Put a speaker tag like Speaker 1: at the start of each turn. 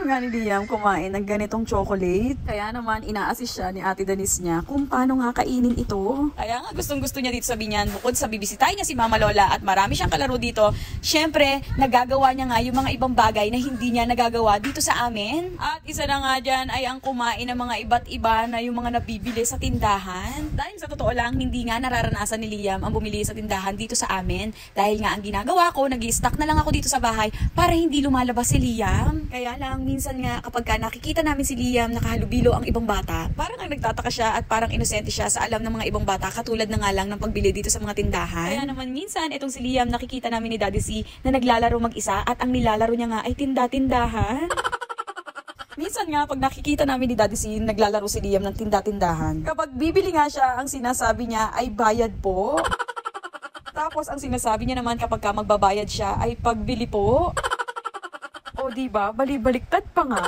Speaker 1: nga ni Liam kumain ng ganitong chocolate. Kaya naman ina-assist siya ni Ate Denise niya kung paano nga kainin ito. Kaya nga gustong-gusto niya dito sa Binyan, bukod sa bibisitahin niya si Mama Lola at marami siyang kalaro dito, syempre nagagawa niya nga yung mga ibang bagay na hindi niya nagagawa dito sa amin. At isa na nga dyan ay ang kumain ng mga iba't iba na yung mga nabibili sa tindahan. Dahil sa totoo lang, hindi nga nararanasan ni Liam ang bumili sa tindahan dito sa amin. Dahil nga ang ginagawa ko, nag-i-stock na lang ako dito sa bahay para hindi lumalabas si Liam. Kaya lang, minsan nga kapag nakikita namin si Liam nakahalubilo ang ibang bata, parang ang nagtataka siya at parang inosente siya sa alam ng mga ibang bata, katulad na nga lang ng pagbili dito sa mga tindahan. Kaya naman minsan, itong si Liam nakikita namin ni Daddy C na naglalaro mag-isa at ang nilalaro niya nga ay tinda-tindahan. Minsan nga, pag nakikita namin ni Daddy C, naglalaro si Liam ng tinda-tindahan. Kapag bibili nga siya, ang sinasabi niya ay bayad po. Tapos, ang sinasabi niya naman kapag magbabayad siya ay pagbili po. O diba, bali-baliktad pa nga.